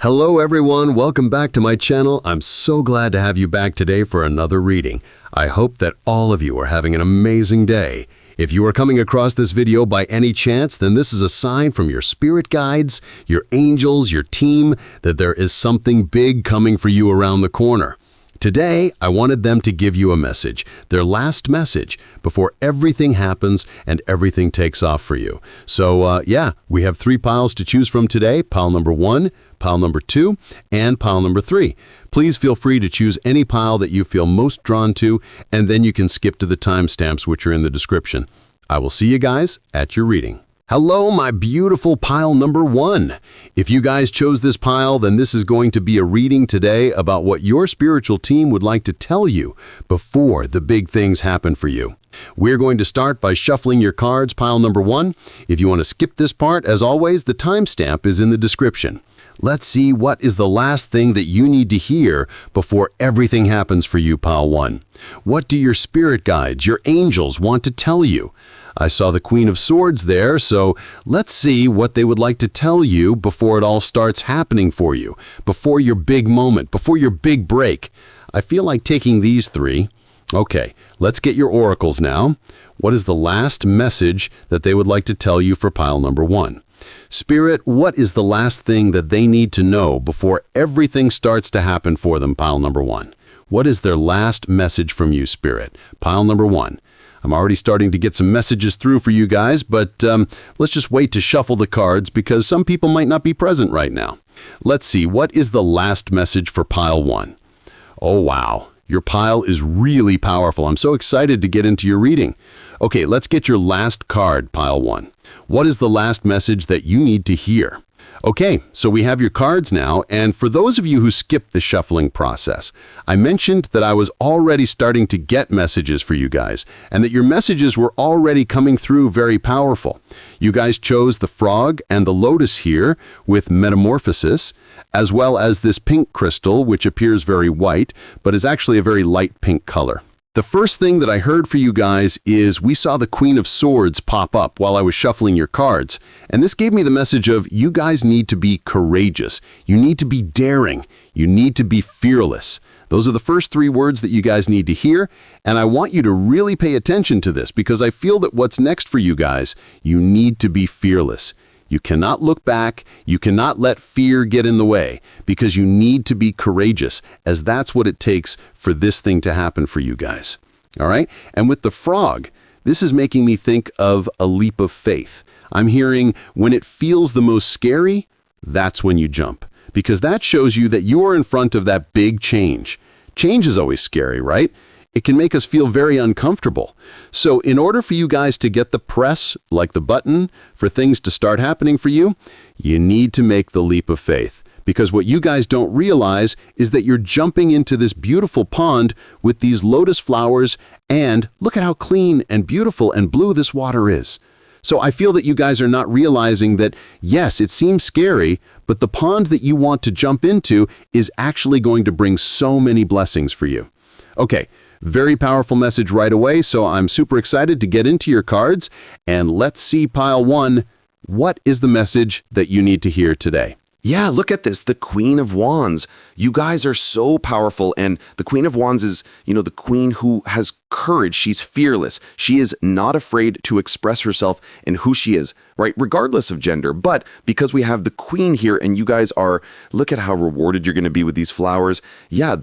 Hello everyone, welcome back to my channel. I'm so glad to have you back today for another reading. I hope that all of you are having an amazing day. If you are coming across this video by any chance, then this is a sign from your spirit guides, your angels, your team, that there is something big coming for you around the corner. Today, I wanted them to give you a message, their last message, before everything happens and everything takes off for you. So yeah, we have 3 piles to choose from today, pile number 1, pile number 2, and pile number 3. Please feel free to choose any pile that you feel most drawn to, and then you can skip to the timestamps which are in the description. I will see you guys at your reading. Hello, my beautiful pile number 1. If you guys chose this pile, then this is going to be a reading today about what your spiritual team would like to tell you before the big things happen for you. We're going to start by shuffling your cards, pile number 1. If you want to skip this part, as always, the timestamp is in the description. Let's see what is the last thing that you need to hear before everything happens for you, pile 1. What do your spirit guides, your angels, want to tell you? I saw the Queen of Swords there, so let's see what they would like to tell you before it all starts happening for you, before your big moment, before your big break. I feel like taking these 3. Okay, let's get your oracles now. What is the last message that they would like to tell you for pile number 1? Spirit, what is the last thing that they need to know before everything starts to happen for them, pile number 1? What is their last message from you, Spirit? Pile number 1. I'm already starting to get some messages through for you guys, but let's just wait to shuffle the cards because some people might not be present right now. Let's see, what is the last message for pile 1? Oh, wow. Your pile is really powerful. I'm so excited to get into your reading. Okay, let's get your last card, pile 1. What is the last message that you need to hear? Okay, so we have your cards now, and for those of you who skipped the shuffling process, I mentioned that I was already starting to get messages for you guys, and that your messages were already coming through very powerful. You guys chose the frog and the lotus here with metamorphosis, as well as this pink crystal, which appears very white, but is actually a very light pink color. The first thing that I heard for you guys is we saw the Queen of Swords pop up while I was shuffling your cards, and this gave me the message of you guys need to be courageous, you need to be daring, you need to be fearless. Those are the first 3 words that you guys need to hear, and I want you to really pay attention to this because I feel that what's next for you guys, you need to be fearless. You cannot look back, you cannot let fear get in the way, because you need to be courageous, as that's what it takes for this thing to happen for you guys. All right? And with the frog, this is making me think of a leap of faith. I'm hearing when it feels the most scary, that's when you jump, because that shows you that you are in front of that big change. Change is always scary, right? It can make us feel very uncomfortable. So in order for you guys to get the press, like the button, for things to start happening for you, you need to make the leap of faith. Because what you guys don't realize is that you're jumping into this beautiful pond with these lotus flowers, and look at how clean and beautiful and blue this water is. So I feel that you guys are not realizing that, yes, it seems scary, but the pond that you want to jump into is actually going to bring so many blessings for you. Okay. Very powerful message right away, so I'm super excited to get into your cards, and let's see pile 1. What is the message that you need to hear today? Yeah, look at this, the Queen of Wands. You guys are so powerful, and the Queen of Wands is, the queen who has courage. She's fearless. She is not afraid to express herself and who she is, right? Regardless of gender. But because we have the Queen here and you guys are, look at how rewarded you're going to be with these flowers. Yeah,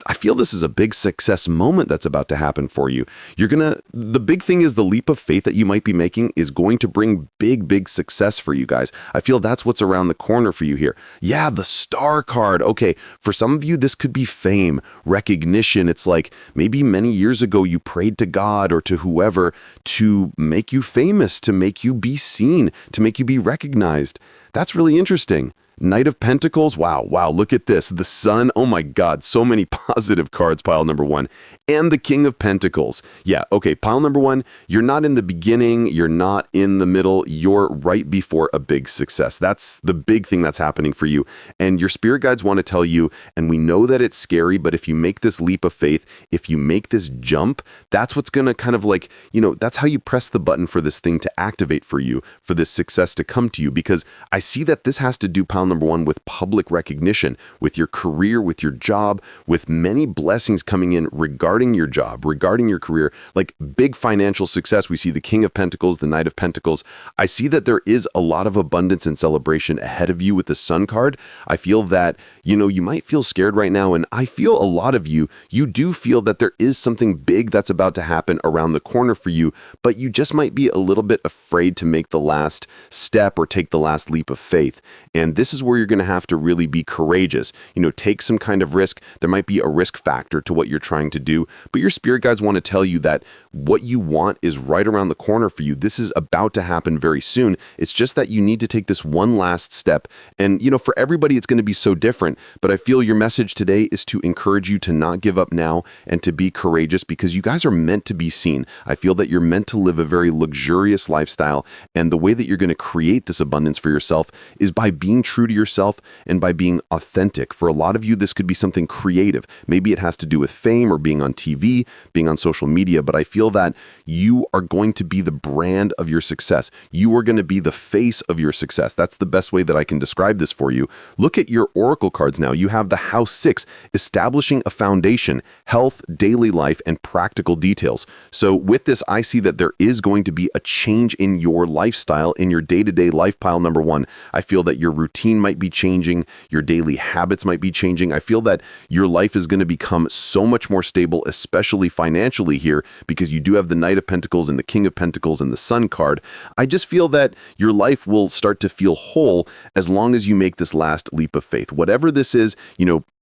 I feel this is a big success moment that's about to happen for you. The big thing is the leap of faith that you might be making is going to bring big success for you guys. I feel that's what's around the corner for you here. Yeah, the Star card. Okay, for some of you, this could be fame, recognition. It's like maybe many years ago you prayed to God or to whoever to make you famous, to make you be seen, to make you be recognized. That's really interesting. Knight of Pentacles, wow, look at this. The Sun, oh my God, so many positive cards, pile number 1. And the King of Pentacles. Yeah, okay, pile number 1, you're not in the beginning, you're not in the middle, you're right before a big success. That's the big thing that's happening for you. And your spirit guides want to tell you, and we know that it's scary, but if you make this leap of faith, if you make this jump, that's what's going to kind of like, that's how you press the button for this thing to activate for you, for this success to come to you. Because I see that this has to do, pile pile number one, with public recognition, with your career, with your job, with many blessings coming in regarding your job, regarding your career, like big financial success. We see the King of Pentacles, the Knight of Pentacles. I see that there is a lot of abundance and celebration ahead of you with the Sun card. I feel that, you might feel scared right now, and I feel a lot of you do feel that there is something big that's about to happen around the corner for you, but you just might be a little bit afraid to make the last step or take the last leap of faith. And this is where you're going to have to really be courageous. Take some kind of risk. There might be a risk factor to what you're trying to do, but your spirit guides want to tell you that what you want is right around the corner for you. This is about to happen very soon. It's just that you need to take this one last step. And, for everybody, it's going to be so different. But I feel your message today is to encourage you to not give up now and to be courageous, because you guys are meant to be seen. I feel that you're meant to live a very luxurious lifestyle. And the way that you're going to create this abundance for yourself is by being true to yourself and by being authentic. For a lot of you, this could be something creative. Maybe it has to do with fame or being on TV, being on social media. But I feel that you are going to be the brand of your success. You are going to be the face of your success. That's the best way that I can describe this for you. Look at your oracle cards now. You have the House 6, establishing a foundation, health, daily life, and practical details. So with this, I see that there is going to be a change in your lifestyle, in your day-to-day life, pile number one. I feel that your routine might be changing, your daily habits might be changing. I feel that your life is going to become so much more stable, especially financially here, because you do have the Knight of Pentacles and the King of Pentacles and the Sun card. I just feel that your life will start to feel whole as long as you make this last leap of faith. Whatever this is,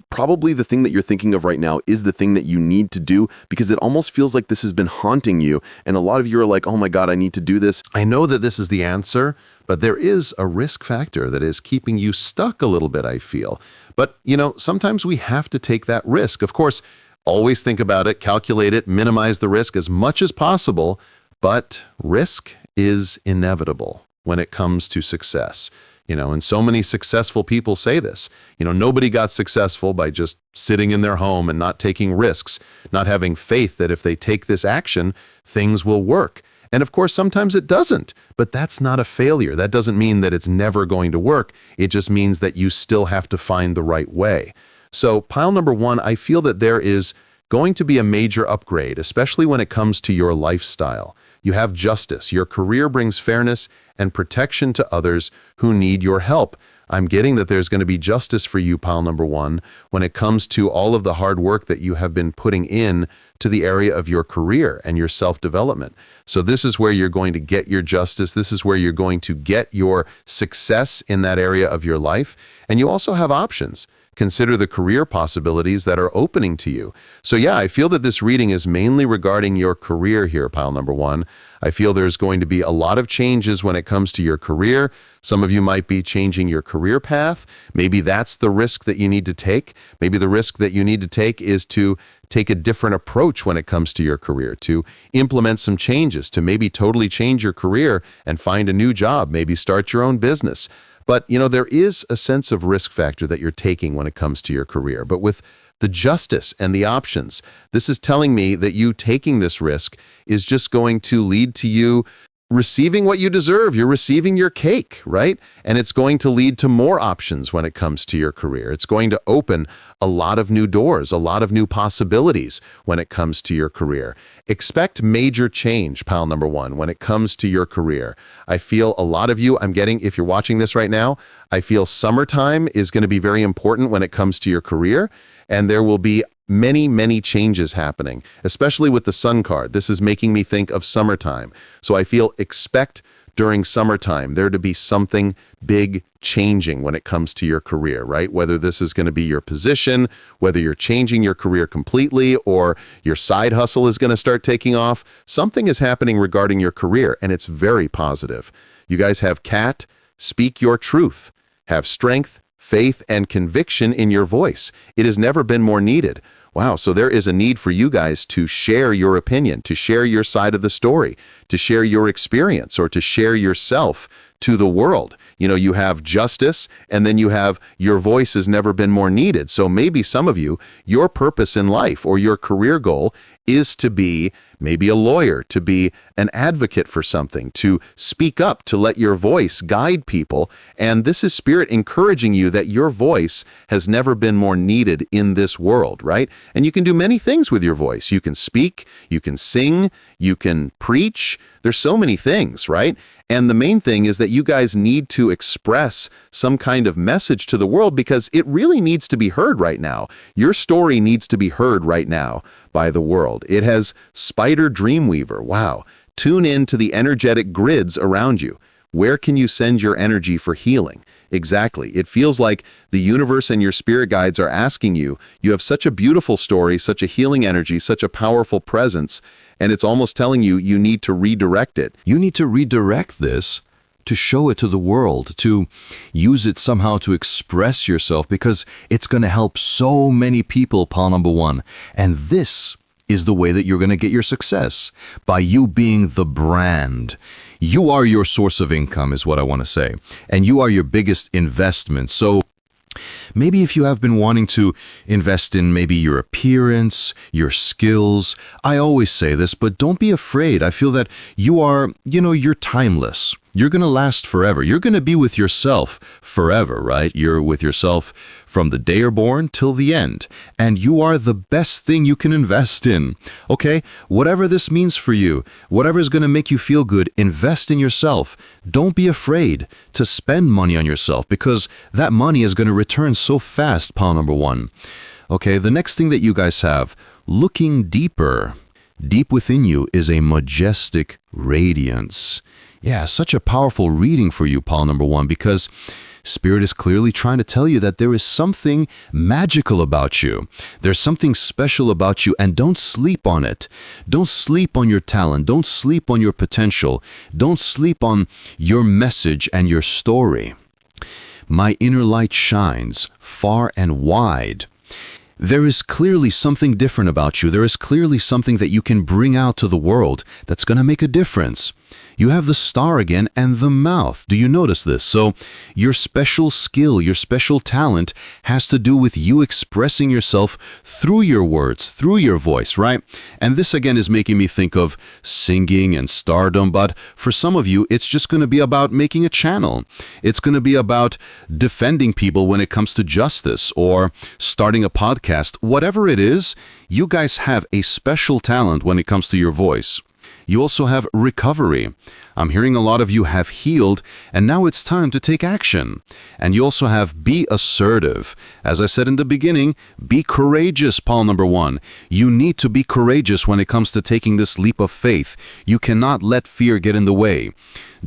probably the thing that you're thinking of right now is the thing that you need to do, because it almost feels like this has been haunting you. And a lot of you are like, oh my God, I need to do this. I know that this is the answer, but there is a risk factor that is keeping you stuck a little bit, I feel. But, sometimes we have to take that risk. Of course, always think about it, calculate it, minimize the risk as much as possible, but risk is inevitable when it comes to success. And so many successful people say this. Nobody got successful by just sitting in their home and not taking risks, not having faith that if they take this action, things will work. And of course, sometimes it doesn't, but that's not a failure. That doesn't mean that it's never going to work. It just means that you still have to find the right way. So pile number one, I feel that there is going to be a major upgrade, especially when it comes to your lifestyle. You have justice. Your career brings fairness and protection to others who need your help. I'm getting that there's going to be justice for you, pile number one, when it comes to all of the hard work that you have been putting in to the area of your career and your self-development. So this is where you're going to get your justice. This is where you're going to get your success in that area of your life. And you also have options. Consider the career possibilities that are opening to you. So yeah, I feel that this reading is mainly regarding your career here, pile number one. I feel there's going to be a lot of changes when it comes to your career. Some of you might be changing your career path. Maybe that's the risk that you need to take. Maybe the risk that you need to take is to take a different approach when it comes to your career, to implement some changes, to maybe totally change your career and find a new job, maybe start your own business. But, there is a sense of risk factor that you're taking when it comes to your career. But with the justice and the options, this is telling me that you taking this risk is just going to lead to you receiving what you deserve. You're receiving your cake, right? And it's going to lead to more options when it comes to your career. It's going to open a lot of new doors, a lot of new possibilities when it comes to your career. Expect major change, pile number one, when it comes to your career. I feel a lot of you, I'm getting, if you're watching this right now, I feel summertime is going to be very important when it comes to your career. And there will be many, many changes happening, especially with the Sun card. This is making me think of summertime. So I feel expect during summertime there to be something big changing when it comes to your career, right? Whether this is going to be your position, whether you're changing your career completely, or your side hustle is going to start taking off, something is happening regarding your career, and it's very positive. You guys have Cat, speak your truth, have strength, faith, and conviction in your voice. It has never been more needed. Wow, so there is a need for you guys to share your opinion, to share your side of the story, to share your experience, or to share yourself to the world. You know, you have justice, and then you have your voice has never been more needed. So maybe some of you, your purpose in life or your career goal is to be maybe a lawyer, to be an advocate for something, to speak up, to let your voice guide people. And this is Spirit encouraging you that your voice has never been more needed in this world, right? And you can do many things with your voice. You can speak, you can sing, you can preach. There's so many things, right? And the main thing is that you guys need to express some kind of message to the world because it really needs to be heard right now. Your story needs to be heard right now by the world. It has Spider Dreamweaver. Wow. Tune in to the energetic grids around you. Where can you send your energy for healing? Exactly. It feels like the universe and your spirit guides are asking you, you have such a beautiful story, such a healing energy, such a powerful presence, and it's almost telling you you need to redirect it. You need to redirect this to show it to the world, to use it somehow to express yourself because it's going to help so many people, Paul number one. And this is the way that you're going to get your success, by you being the brand. You are your source of income is what I want to say. And you are your biggest investment. So maybe if you have been wanting to invest in maybe your appearance, your skills, I always say this, but don't be afraid. I feel that you are, you're timeless. You're going to last forever. You're going to be with yourself forever, right? You're with yourself from the day you're born till the end. And you are the best thing you can invest in. Okay? Whatever this means for you, whatever is going to make you feel good, invest in yourself. Don't be afraid to spend money on yourself because that money is going to return so fast, Paul number one. Okay, the next thing that you guys have, looking deeper. Deep within you is a majestic radiance. Yeah, such a powerful reading for you, Paul number one, because Spirit is clearly trying to tell you that there is something magical about you. There's something special about you, and don't sleep on it. Don't sleep on your talent. Don't sleep on your potential. Don't sleep on your message and your story. My inner light shines far and wide. There is clearly something different about you. There is clearly something that you can bring out to the world that's going to make a difference. You have the star again and the mouth. Do you notice this? So your special skill, your special talent has to do with you expressing yourself through your words, through your voice, right? And this again is making me think of singing and stardom, but for some of you, it's just going to be about making a channel. It's going to be about defending people when it comes to justice or starting a podcast. Whatever it is, you guys have a special talent when it comes to your voice. You also have recovery. I'm hearing a lot of you have healed, and now it's time to take action. And you also have be assertive. As I said in the beginning, be courageous, Paul number one. You need to be courageous when it comes to taking this leap of faith. You cannot let fear get in the way.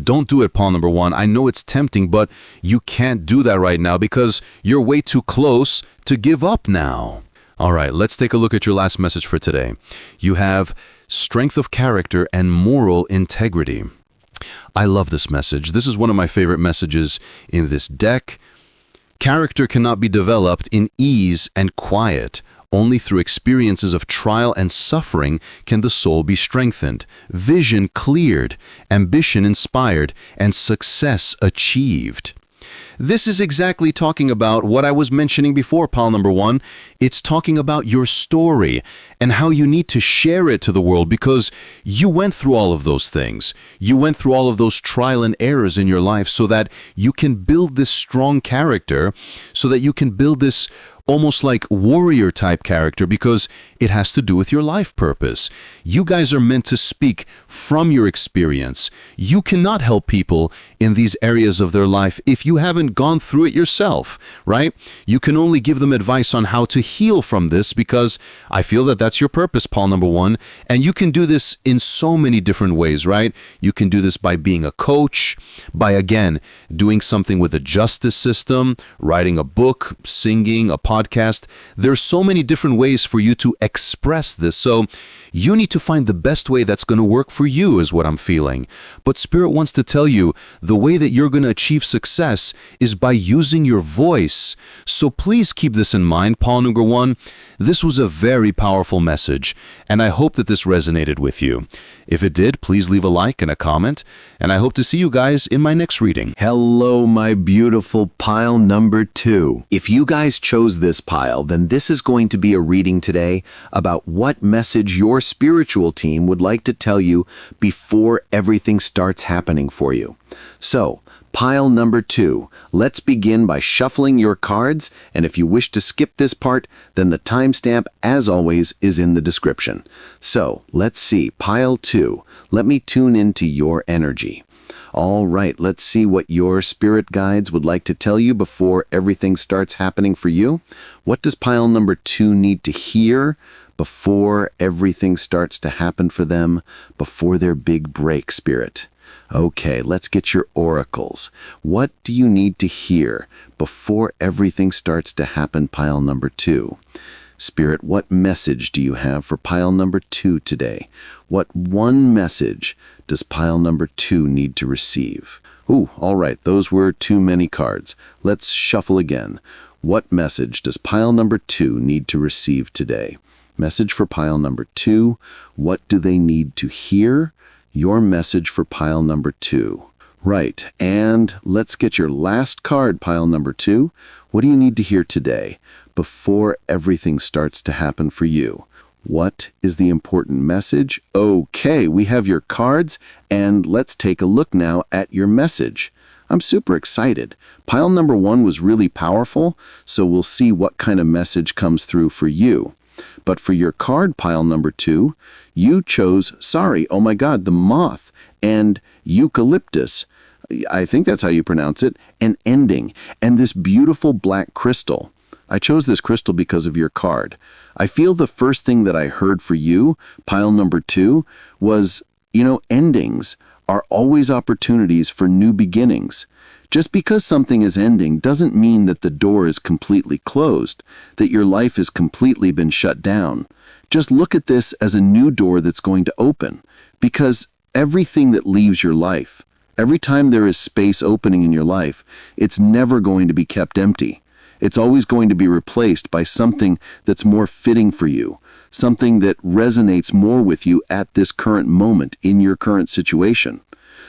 Don't do it, Paul number one. I know it's tempting, but you can't do that right now because you're way too close to give up now. All right, let's take a look at your last message for today. You have strength of character and moral integrity. I love this message. This is one of my favorite messages in this deck. Character cannot be developed in ease and quiet. Only through experiences of trial and suffering can the soul be strengthened, vision cleared, ambition inspired, and success achieved. This is exactly talking about what I was mentioning before, Paul number one. It's talking about your story and how you need to share it to the world because you went through all of those things. You went through all of those trial and errors in your life so that you can build this strong character, so that you can build this almost like warrior type character because it has to do with your life purpose. You guys are meant to speak from your experience. You cannot help people in these areas of their life if you haven't gone through it yourself, right? You can only give them advice on how to heal from this because I feel that that's your purpose, Paul number one. And you can do this in so many different ways, right? You can do this by being a coach, by again, doing something with a justice system, writing a book, singing, a podcast. There's so many different ways for you to express this. So you need to find the best way that's going to work for you is what I'm feeling. But Spirit wants to tell you the way that you're going to achieve success is by using your voice. So please keep this in mind, pile number 1. This was a very powerful message, and I hope that this resonated with you. If it did, please leave a like and a comment, and I hope to see you guys in my next reading. Hello, my beautiful pile number 2. If you guys chose this pile, then this is going to be a reading today about what message your spiritual team would like to tell you before everything starts happening for you. So, pile number 2, let's begin by shuffling your cards, and if you wish to skip this part, then the timestamp, as always, is in the description. So, let's see, pile 2, let me tune into your energy. All right, let's see what your spirit guides would like to tell you before everything starts happening for you. What does pile number 2 need to hear before everything starts to happen for them, before their big break, Spirit? Okay, let's get your oracles. What do you need to hear before everything starts to happen, pile number 2? Spirit, what message do you have for pile number 2 today? What one message does pile number 2 need to receive? Ooh, all right, those were too many cards. Let's shuffle again. What message does pile number 2 need to receive today? Message for pile number 2. What do they need to hear? Your message for pile number 2. Right, and let's get your last card, pile number 2. What do you need to hear today before everything starts to happen for you? What is the important message? Okay, we have your cards, and let's take a look now at your message. I'm super excited. Pile number 1 was really powerful, so we'll see what kind of message comes through for you. But for your card, pile number 2, you chose, oh my God, the moth and eucalyptus. I think that's how you pronounce it, an ending, and this beautiful black crystal. I chose this crystal because of your card. I feel the first thing that I heard for you, pile number 2, was, endings are always opportunities for new beginnings. Just because something is ending doesn't mean that the door is completely closed, that your life has completely been shut down. Just look at this as a new door that's going to open, because everything that leaves your life, every time there is space opening in your life, it's never going to be kept empty. It's always going to be replaced by something that's more fitting for you, something that resonates more with you at this current moment in your current situation.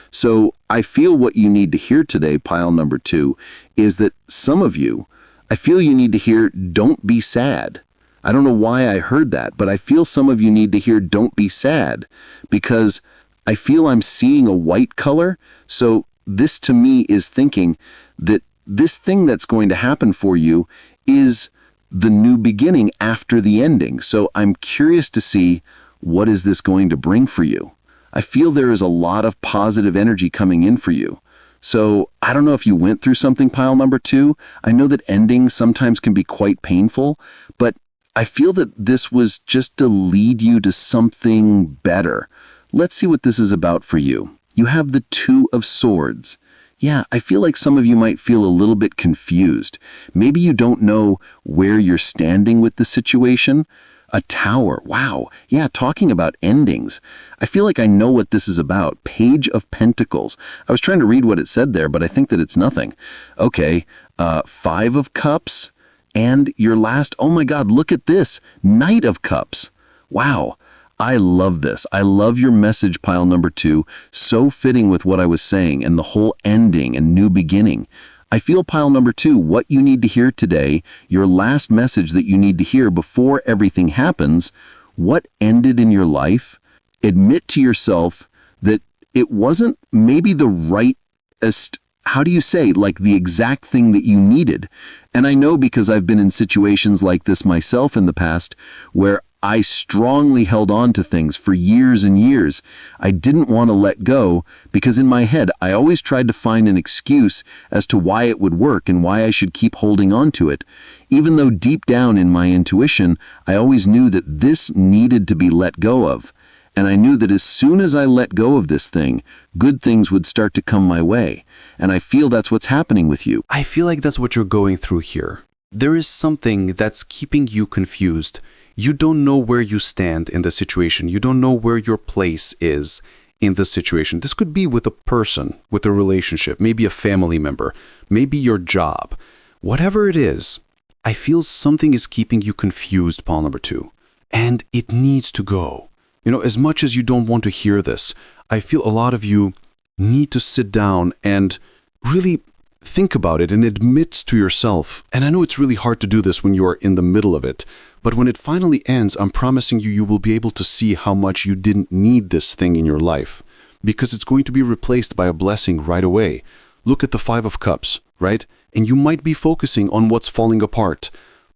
So I feel what you need to hear today, pile number 2, is that some of you, I feel you need to hear, don't be sad. I don't know why I heard that, but I feel some of you need to hear, don't be sad, because I feel I'm seeing a white color. So this to me is thinking that this thing that's going to happen for you is the new beginning after the ending. So I'm curious to see, what is this going to bring for you? I feel there is a lot of positive energy coming in for you. So I don't know if you went through something, pile number 2. I know that endings sometimes can be quite painful, but I feel that this was just to lead you to something better. Let's see what this is about for you. You have the 2 of Swords. Yeah, I feel like some of you might feel a little bit confused. Maybe you don't know where you're standing with the situation. A Tower, wow. Yeah, talking about endings. I feel like I know what this is about. Page of Pentacles. I was trying to read what it said there, but I think that it's nothing. Okay, 5 of Cups, and your last, oh my God, look at this, Knight of Cups. Wow. I love this. I love your message, pile number 2, so fitting with what I was saying and the whole ending and new beginning. I feel, pile number 2, what you need to hear today, your last message that you need to hear before everything happens, what ended in your life, admit to yourself that it wasn't maybe the rightest, how do you say, like the exact thing that you needed. And I know because I've been in situations like this myself in the past where I strongly held on to things for years and years. I didn't want to let go because in my head, I always tried to find an excuse as to why it would work and why I should keep holding on to it. Even though deep down in my intuition, I always knew that this needed to be let go of. And I knew that as soon as I let go of this thing, good things would start to come my way. And I feel that's what's happening with you. I feel like that's what you're going through here. There is something that's keeping you confused. You don't know where you stand in the situation. You don't know where your place is. in this situation. This could be with a person, with a relationship, maybe a family member, maybe your job. Whatever it is, I feel something is keeping you confused, pile number 2. And it needs to go. As much as you don't want to hear this, I feel a lot of you need to sit down and really think about it and admit to yourself. And I know it's really hard to do this when you are in the middle of it, but when it finally ends, I'm promising you, you will be able to see how much you didn't need this thing in your life, because it's going to be replaced by a blessing right away. Look at the 5 of Cups, right? And you might be focusing on what's falling apart,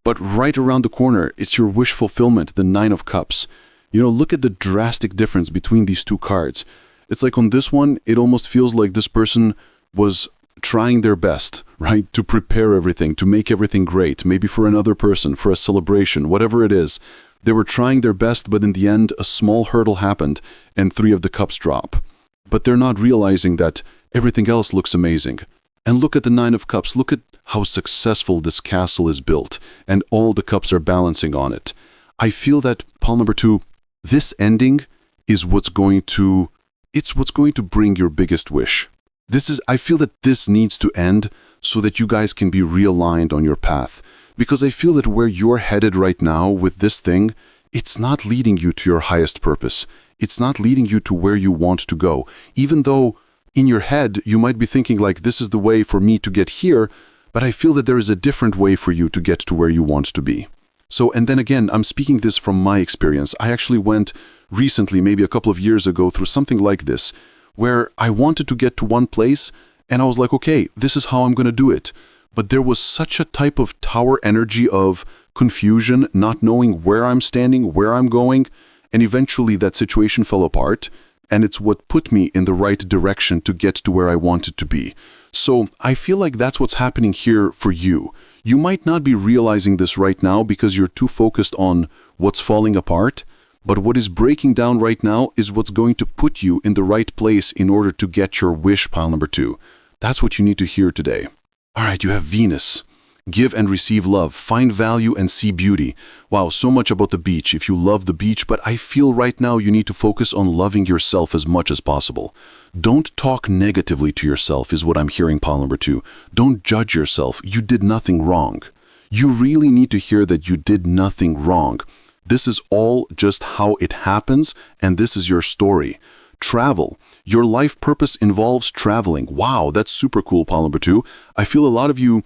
but right around the corner, it's your wish fulfillment, the 9 of Cups. Look at the drastic difference between these 2 cards. It's like on this one, it almost feels like this person was trying their best, right? To prepare everything, to make everything great, maybe for another person, for a celebration, whatever it is. They were trying their best, but in the end, a small hurdle happened and 3 of the Cups drop. But they're not realizing that everything else looks amazing. And look at the 9 of Cups. Look at how successful this castle is built, and all the cups are balancing on it. I feel that, pile number 2, this ending is what's going to bring your biggest wish. I feel that this needs to end so that you guys can be realigned on your path. Because I feel that where you're headed right now with this thing, it's not leading you to your highest purpose. It's not leading you to where you want to go. Even though in your head, you might be thinking like, this is the way for me to get here, but I feel that there is a different way for you to get to where you want to be. So, and then again, I'm speaking this from my experience. I actually went recently, maybe a couple of years ago, through something like this, where I wanted to get to one place, and I was like, okay, this is how I'm going to do it. But there was such a type of tower energy of confusion, not knowing where I'm standing, where I'm going, and eventually that situation fell apart, and it's what put me in the right direction to get to where I wanted to be. So I feel like that's what's happening here for you. You might not be realizing this right now because you're too focused on what's falling apart, but what is breaking down right now is what's going to put you in the right place in order to get your wish, pile number 2. That's what you need to hear today. All right, you have Venus. Give and receive love, find value and see beauty. Wow, so much about the beach if you love the beach, but I feel right now you need to focus on loving yourself as much as possible. Don't talk negatively to yourself is what I'm hearing, pile number 2. Don't judge yourself. You did nothing wrong. You really need to hear that you did nothing wrong. This is all just how it happens, and this is your story. Travel. Your life purpose involves traveling. Wow, that's super cool, pile number 2. I feel a lot of you,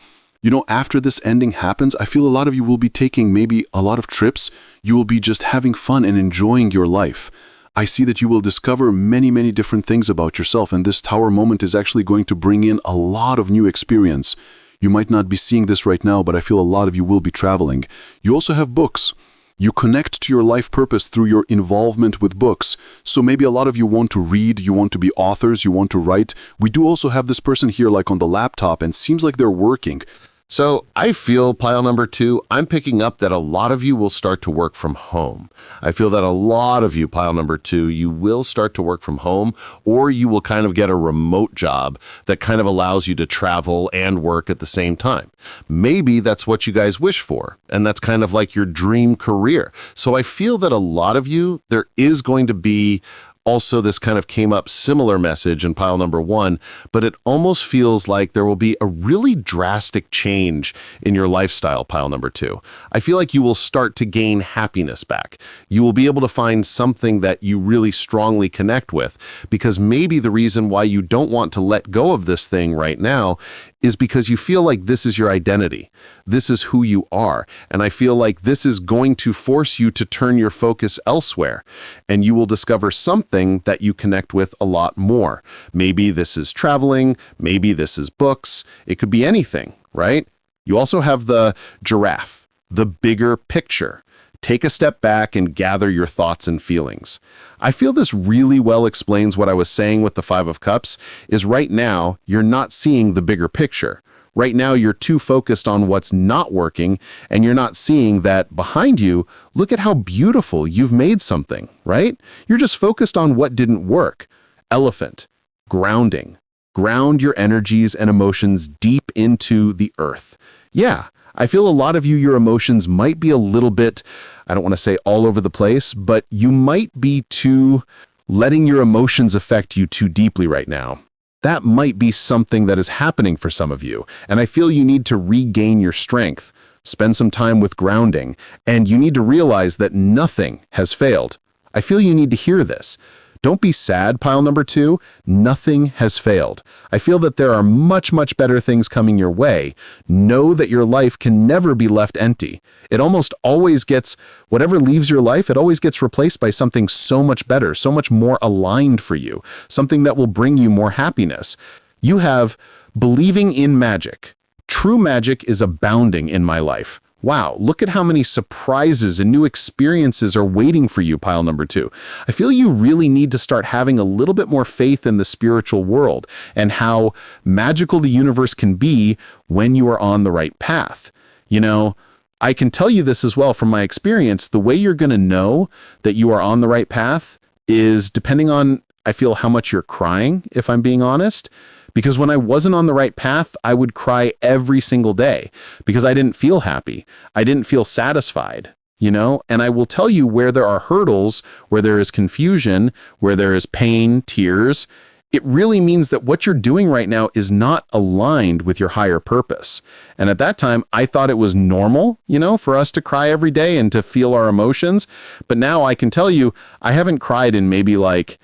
after this ending happens, I feel a lot of you will be taking maybe a lot of trips. You will be just having fun and enjoying your life. I see that you will discover many, many different things about yourself, and this tower moment is actually going to bring in a lot of new experience. You might not be seeing this right now, but I feel a lot of you will be traveling. You also have books. You connect to your life purpose through your involvement with books. So maybe a lot of you want to read, you want to be authors, you want to write. We do also have this person here like on the laptop, and seems like they're working. So I feel, pile number 2, I'm picking up that a lot of you will start to work from home. I feel that a lot of you, pile number 2, you will start to work from home, or you will kind of get a remote job that kind of allows you to travel and work at the same time. Maybe that's what you guys wish for, and that's kind of like your dream career. So I feel that a lot of you, there is going to be also, this kind of came up similar message in pile number 1, but it almost feels like there will be a really drastic change in your lifestyle, pile number 2. I feel like you will start to gain happiness back. You will be able to find something that you really strongly connect with, because maybe the reason why you don't want to let go of this thing right now is because you feel like this is your identity. This is who you are. And I feel like this is going to force you to turn your focus elsewhere. And you will discover something that you connect with a lot more. Maybe this is traveling. Maybe this is books. It could be anything, right? You also have the giraffe, the bigger picture. Take a step back and gather your thoughts and feelings. I feel this really well explains what I was saying with the 5 of Cups, is right now, you're not seeing the bigger picture. Right now, you're too focused on what's not working, and you're not seeing that behind you, look at how beautiful you've made something, right? You're just focused on what didn't work. Elephant, grounding. Ground your energies and emotions deep into the earth. Yeah, I feel a lot of you, your emotions might be a little bit, I don't want to say all over the place, but you might be too letting your emotions affect you too deeply right now. That might be something that is happening for some of you, and I feel you need to regain your strength, spend some time with grounding, and you need to realize that nothing has failed. I feel you need to hear this. Don't be sad, pile number 2. Nothing has failed. I feel that there are much, much better things coming your way. Know that your life can never be left empty. It almost always gets, whatever leaves your life, it always gets replaced by something so much better, so much more aligned for you, something that will bring you more happiness. You have believing in magic. True magic is abounding in my life. Wow, look at how many surprises and new experiences are waiting for you, pile number 2. I feel you really need to start having a little bit more faith in the spiritual world and how magical the universe can be when you are on the right path. You know, I can tell you this as well from my experience. The way you're going to know that you are on the right path is depending on, I feel, how much you're crying, if I'm being honest. Because when I wasn't on the right path, I would cry every single day because I didn't feel happy. I didn't feel satisfied, you know? And I will tell you, where there are hurdles, where there is confusion, where there is pain, tears, it really means that what you're doing right now is not aligned with your higher purpose. And at that time, I thought it was normal, you know, for us to cry every day and to feel our emotions. But now I can tell you, I haven't cried in maybe like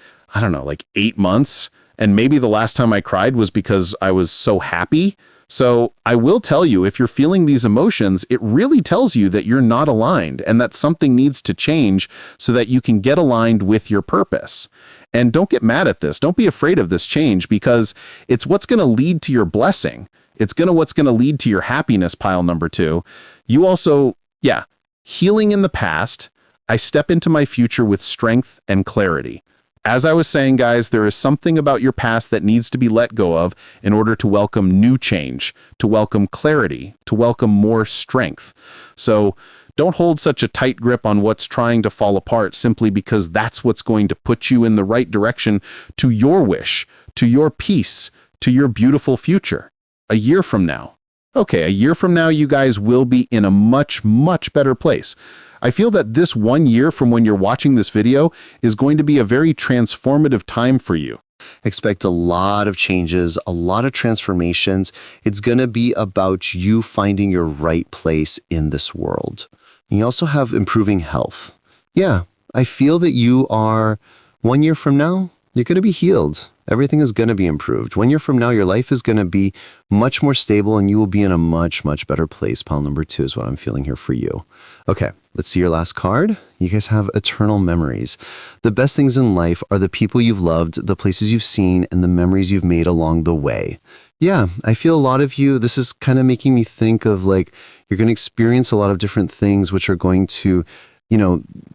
8 months. And maybe the last time I cried was because I was so happy. So I will tell you, if you're feeling these emotions, it really tells you that you're not aligned and that something needs to change so that you can get aligned with your purpose. And don't get mad at this. Don't be afraid of this change, because it's what's going to lead to your blessing. It's what's going to lead to your happiness, pile number 2. You also, healing in the past. I step into my future with strength and clarity. As I was saying, guys, there is something about your past that needs to be let go of in order to welcome new change, to welcome clarity, to welcome more strength. So don't hold such a tight grip on what's trying to fall apart simply because that's what's going to put you in the right direction to your wish, to your peace, to your beautiful future. A year from now. Okay, a year from now, you guys will be in a much, much better place. I feel that this 1 year from when you're watching this video is going to be a very transformative time for you. Expect a lot of changes, a lot of transformations. It's going to be about you finding your right place in this world. And you also have improving health. Yeah, I feel that you are, 1 year from now, you're going to be healed. Everything is going to be improved. 1 year from now, your life is going to be much more stable and you will be in a much, much better place. Pile number 2 is what I'm feeling here for you. Okay, let's see your last card. You guys have eternal memories. The best things in life are the people you've loved, the places you've seen, and the memories you've made along the way. Yeah, I feel a lot of you, this is kind of making me think of like, you're going to experience a lot of different things which are going to,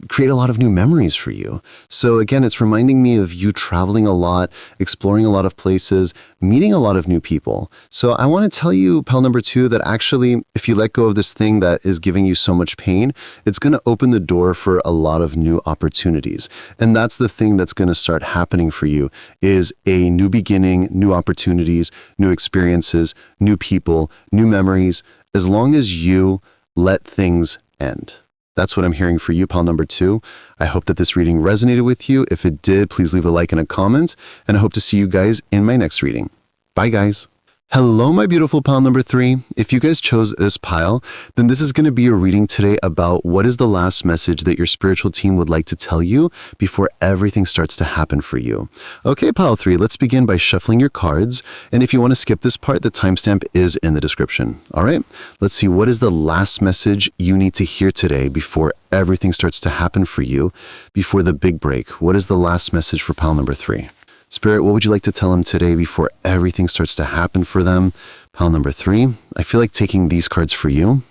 create a lot of new memories for you. So again, it's reminding me of you traveling a lot, exploring a lot of places, meeting a lot of new people. So I want to tell you, pile number 2, that actually, if you let go of this thing that is giving you so much pain, it's going to open the door for a lot of new opportunities. And that's the thing that's going to start happening for you, is a new beginning, new opportunities, new experiences, new people, new memories, as long as you let things end. That's what I'm hearing for you, pile number 2. I hope that this reading resonated with you. If it did, please leave a like and a comment, and I hope to see you guys in my next reading. Bye, guys. Hello, my beautiful pile number 3. If you guys chose this pile, then this is going to be a reading today about what is the last message that your spiritual team would like to tell you before everything starts to happen for you. Okay, pile 3, let's begin by shuffling your cards. And if you want to skip this part, the timestamp is in the description. All right, let's see, what is the last message you need to hear today before everything starts to happen for you, before the big break? What is the last message for pile number 3? Spirit, what would you like to tell them today before everything starts to happen for them? Pile number 3. I feel like taking these cards for you.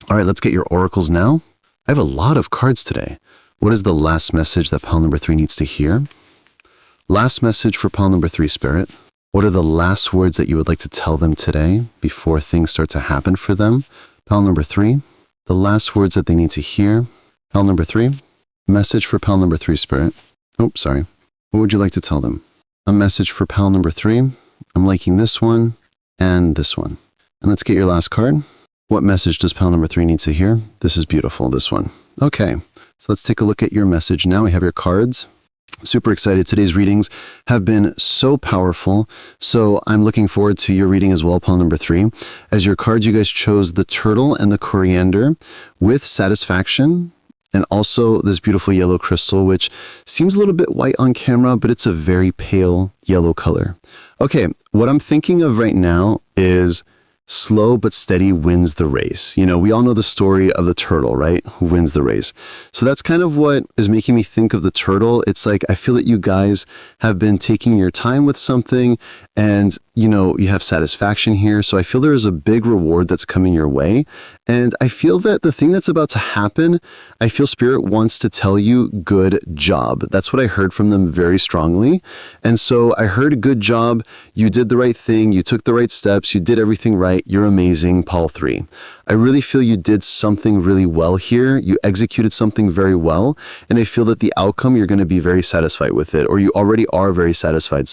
All right, let's get your oracles now. I have a lot of cards today. What is the last message that pile number 3 needs to hear? Last message for pile number 3, Spirit. What are the last words that you would like to tell them today before things start to happen for them? Pile number 3. The last words that they need to hear. Pile number 3. Message for pile number 3, Spirit. Oh, sorry. What would you like to tell them? A message for pile number 3. I'm liking this one and this one. And let's get your last card. What message does pile number 3 need to hear? This is beautiful, this one. Okay, so let's take a look at your message now. We have your cards. Super excited. Today's readings have been so powerful. So I'm looking forward to your reading as well, pile number 3. As your cards, you guys chose the turtle and the coriander with satisfaction, and also this beautiful yellow crystal, which seems a little bit white on camera, but it's a very pale yellow color. Okay, what I'm thinking of right now is slow but steady wins the race. You know, we all know the story of the turtle, right? Who wins the race. So that's kind of what is making me think of the turtle. It's like, I feel that you guys have been taking your time with something and, you know, you have satisfaction here. So I feel there is a big reward that's coming your way. And I feel that the thing that's about to happen, I feel Spirit wants to tell you, good job. That's what I heard from them very strongly. And so I heard, good job. You did the right thing. You took the right steps. You did everything right. You're amazing, pile 3. I really feel you did something really well here. You executed something very well. And I feel that the outcome, you're going to be very satisfied with it, or you already are very satisfied,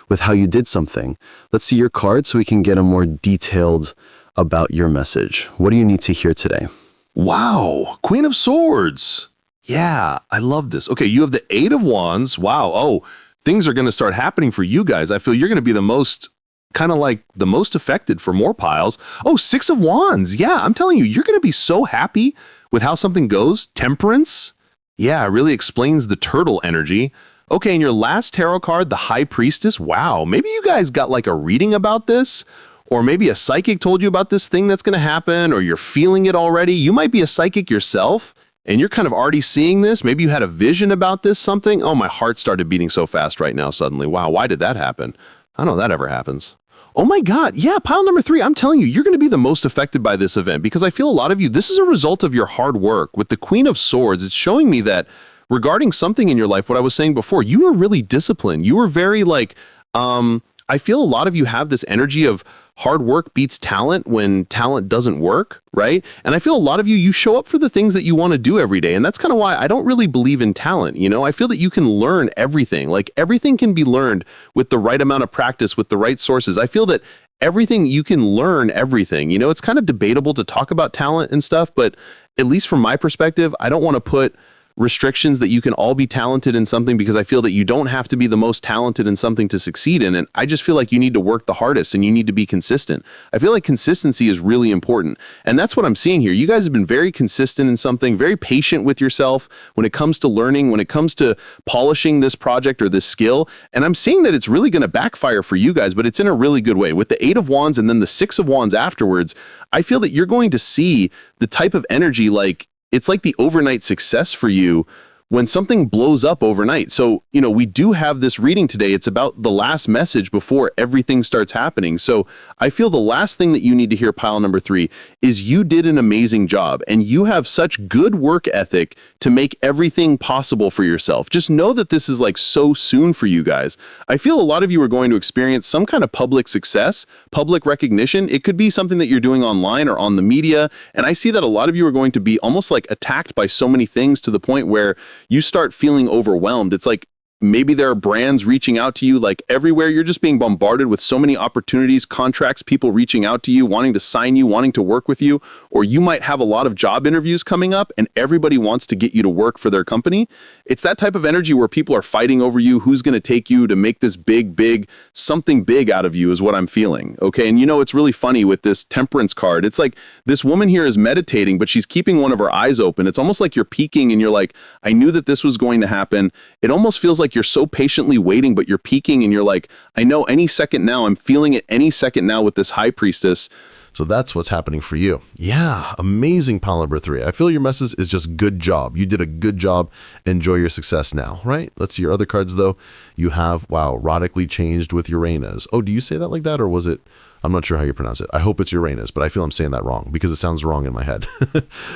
with how you did something. Let's see your card so we can get a more detailed about your message. What do you need to hear today? Wow, Queen of Swords. Yeah, I love this. Okay, you have the 8 of Wands. Wow, oh, things are going to start happening for you guys. I feel you're going to be the most, kind of like the most affected for more piles. Oh, 6 of Wands. Yeah, I'm telling you, you're going to be so happy with how something goes. Temperance. Yeah, it really explains the turtle energy. Okay, and your last tarot card, the High Priestess. Wow, maybe you guys got like a reading about this, or maybe a psychic told you about this thing that's going to happen, or you're feeling it already. You might be a psychic yourself, and you're kind of already seeing this. Maybe you had a vision about this something. Oh, my heart started beating so fast right now suddenly. Wow, why did that happen? I don't know if that ever happens. Oh my God, yeah, pile number 3, I'm telling you, you're going to be the most affected by this event because I feel a lot of you, this is a result of your hard work. With the Queen of Swords, it's showing me that regarding something in your life, what I was saying before, you were really disciplined. You were very like, I feel a lot of you have this energy of hard work beats talent when talent doesn't work, right? And I feel a lot of you, you show up for the things that you want to do every day. And that's kind of why I don't really believe in talent. You know, I feel that you can learn everything. Like everything can be learned with the right amount of practice, with the right sources. I feel that everything, you can learn everything. You know, it's kind of debatable to talk about talent and stuff, but at least from my perspective, I don't want to put restrictions that you can all be talented in something because I feel that you don't have to be the most talented in something to succeed in. And I just feel like you need to work the hardest and you need to be consistent. I feel like consistency is really important. And that's what I'm seeing here. You guys have been very consistent in something, very patient with yourself when it comes to learning, when it comes to polishing this project or this skill. And I'm seeing that it's really going to backfire for you guys, but it's in a really good way. With the 8 of Wands and then the 6 of Wands afterwards, I feel that you're going to see the type of energy like, it's like the overnight success for you when something blows up overnight. So, you know, we do have this reading today. It's about the last message before everything starts happening. So I feel the last thing that you need to hear, pile number 3, is you did an amazing job and you have such good work ethic to make everything possible for yourself. Just know that this is like so soon for you guys. I feel a lot of you are going to experience some kind of public success, public recognition. It could be something that you're doing online or on the media. And I see that a lot of you are going to be almost like attacked by so many things to the point where you start feeling overwhelmed. It's like maybe there are brands reaching out to you like everywhere. You're just being bombarded with so many opportunities, contracts, people reaching out to you, wanting to sign you, wanting to work with you, or you might have a lot of job interviews coming up and everybody wants to get you to work for their company. It's that type of energy where people are fighting over you, who's going to take you to make this big, something big out of you is what I'm feeling. Okay. And you know, it's really funny with this Temperance card. It's like this woman here is meditating, but she's keeping one of her eyes open. It's almost like you're peeking and you're like, I knew that this was going to happen. It almost feels like you're so patiently waiting, but you're peeking and you're like, I know any second now, I'm feeling it any second now with this High Priestess. So that's what's happening for you. Yeah, amazing, pile number 3. I feel your message is just good job. You did a good job. Enjoy your success now, right? Let's see your other cards though. You have, wow, radically changed with Uranus. Oh, do you say that like that or was it? I'm not sure how you pronounce it. I hope it's Uranus, but I feel I'm saying that wrong because it sounds wrong in my head.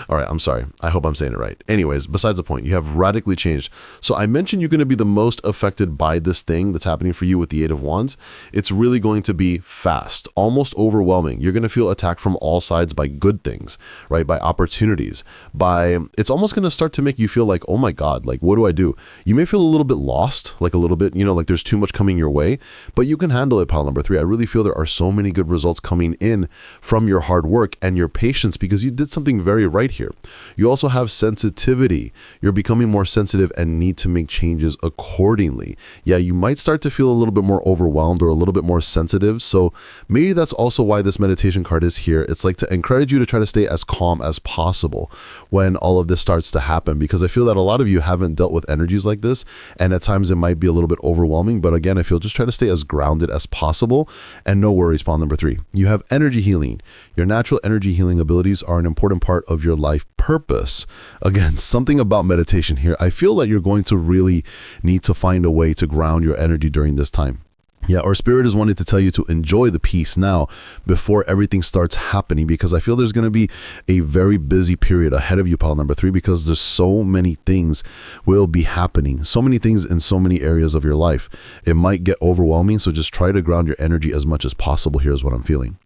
All right, I'm sorry. I hope I'm saying it right. Anyways, besides the point, you have radically changed. So I mentioned you're going to be the most affected by this thing that's happening for you with the 8 of Wands. It's really going to be fast, almost overwhelming. You're going to feel attacked from all sides by good things, right? By opportunities, it's almost going to start to make you feel like, oh my God, like, what do I do? You may feel a little bit lost, like a little bit, you know, like there's too much coming your way, but you can handle it, pile number 3. I really feel there are so many good good results coming in from your hard work and your patience, because you did something very right here. You also have sensitivity. You're becoming more sensitive and need to make changes accordingly. Yeah, you might start to feel a little bit more overwhelmed or a little bit more sensitive. So maybe that's also why this meditation card is here. It's like to encourage you to try to stay as calm as possible when all of this starts to happen, because I feel that a lot of you haven't dealt with energies like this, and at times it might be a little bit overwhelming. But again, I feel just try to stay as grounded as possible, and no worries. Pile number 3, you have energy healing. Your natural energy healing abilities are an important part of your life purpose. Again, something about meditation here. I feel that you're going to really need to find a way to ground your energy during this time. Yeah, our spirit is wanting to tell you to enjoy the peace now before everything starts happening, because I feel there's going to be a very busy period ahead of you, pile number 3, because there's so many things will be happening, so many things in so many areas of your life. It might get overwhelming, so just try to ground your energy as much as possible. Here's what I'm feeling.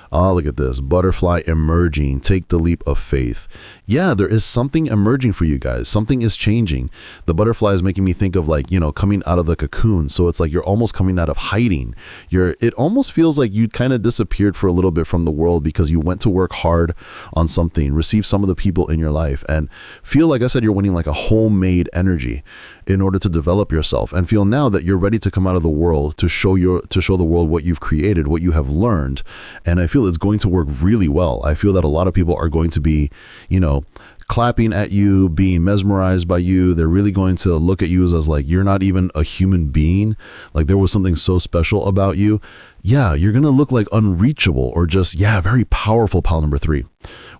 Oh, look at this. Butterfly emerging. Take the leap of faith. Yeah, there is something emerging for you guys. Something is changing. The butterfly is making me think of, like, coming out of the cocoon. So it's like you're almost coming out of hiding. It almost feels like you kind of disappeared for a little bit from the world because you went to work hard on something, receive some of the people in your life, and feel, like I said, you're winning like a homemade energy in order to develop yourself, and feel now that you're ready to come out of the world to show the world what you've created, what you have learned. And I feel it's going to work really well. I feel that a lot of people are going to be, clapping at you, being mesmerized by you. They're really going to look at you as like, you're not even a human being. Like there was something so special about you. Yeah, you're going to look like unreachable, or just, very powerful, pile number 3.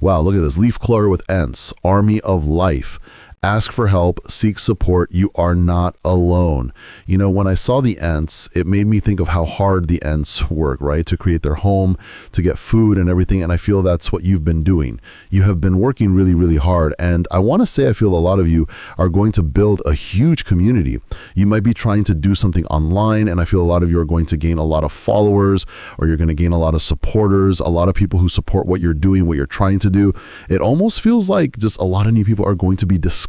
Wow, look at this. Leaf clover with ants, army of life. Ask for help, seek support. You are not alone. When I saw the ants, it made me think of how hard the ants work, right? To create their home, to get food and everything. And I feel that's what you've been doing. You have been working really, really hard. And I want to say, I feel a lot of you are going to build a huge community. You might be trying to do something online, and I feel a lot of you are going to gain a lot of followers, or you're going to gain a lot of supporters, a lot of people who support what you're doing, what you're trying to do. It almost feels like just a lot of new people are going to be discovering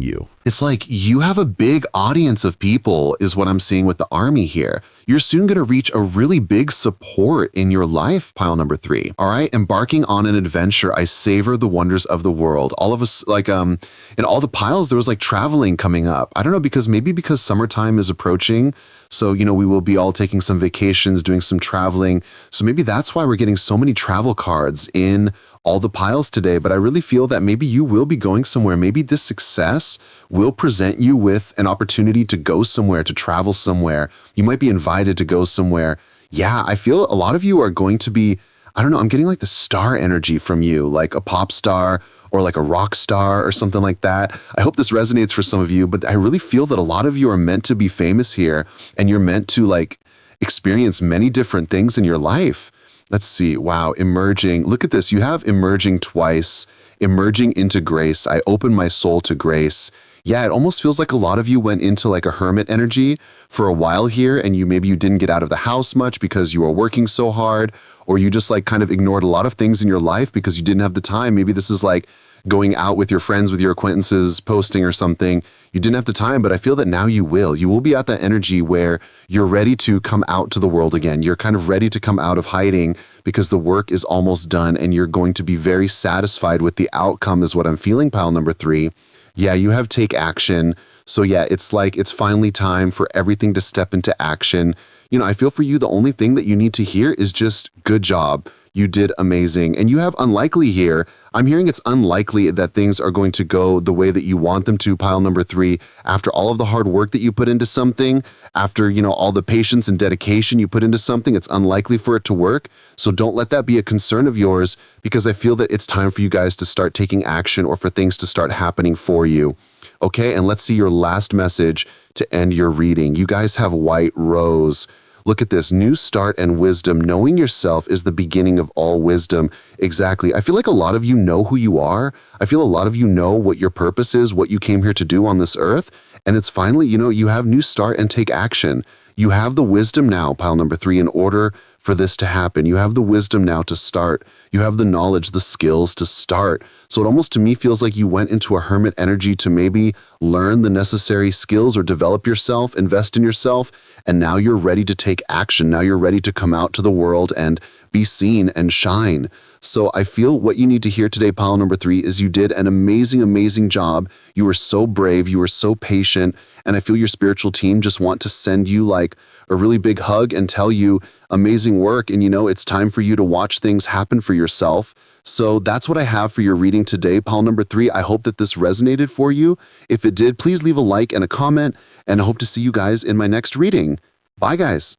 you. It's like you have a big audience of people is what I'm seeing with the army here. You're soon going to reach a really big support in your life, pile number 3. All right. Embarking on an adventure. I savor the wonders of the world. All of us, like, in all the piles, there was like traveling coming up. I don't know, because summertime is approaching. So, we will be all taking some vacations, doing some traveling. So maybe that's why we're getting so many travel cards in all the piles today. But I really feel that maybe you will be going somewhere. Maybe this success will present you with an opportunity to go somewhere, to travel somewhere. You might be invited to go somewhere. Yeah, I feel a lot of you are going to be, I don't know, I'm getting like the star energy from you, like a pop star or like a rock star or something like that. I hope this resonates for some of you, but I really feel that a lot of you are meant to be famous here, and you're meant to like experience many different things in your life. Let's see. Wow. Emerging. Look at this. You have emerging twice, emerging into grace. I open my soul to grace. Yeah, it almost feels like a lot of you went into like a hermit energy for a while here, and maybe you didn't get out of the house much because you were working so hard, or you just like kind of ignored a lot of things in your life because you didn't have the time. Maybe this is like going out with your friends, with your acquaintances, posting or something. You didn't have the time, but I feel that now you will. You will be at that energy where you're ready to come out to the world again. You're kind of ready to come out of hiding because the work is almost done, and you're going to be very satisfied with the outcome is what I'm feeling, pile number 3. Yeah, you have take action. So yeah, it's like it's finally time for everything to step into action. I feel for you, the only thing that you need to hear is just good job. You did amazing. And you have unlikely here. I'm hearing it's unlikely that things are going to go the way that you want them to, pile number 3. After all of the hard work that you put into something, after, all the patience and dedication you put into something, it's unlikely for it to work. So don't let that be a concern of yours, because I feel that it's time for you guys to start taking action, or for things to start happening for you. Okay, and let's see your last message to end your reading. You guys have white rose. Look at this, new start and wisdom. Knowing yourself is the beginning of all wisdom. Exactly. I feel like a lot of you know who you are. I feel a lot of you know what your purpose is, what you came here to do on this earth. And it's finally, you have new start and take action. You have the wisdom now, pile number 3, in order for this to happen. You have the wisdom now to start. You have the knowledge, the skills to start. So it almost to me feels like you went into a hermit energy to maybe learn the necessary skills or develop yourself, invest in yourself, and now you're ready to take action. Now you're ready to come out to the world and be seen and shine. So I feel what you need to hear today, pile number 3, is you did an amazing, amazing job. You were so brave. You were so patient. And I feel your spiritual team just want to send you like a really big hug and tell you amazing work. And it's time for you to watch things happen for yourself. So that's what I have for your reading today, pile number 3. I hope that this resonated for you. If it did, please leave a like and a comment. And I hope to see you guys in my next reading. Bye, guys.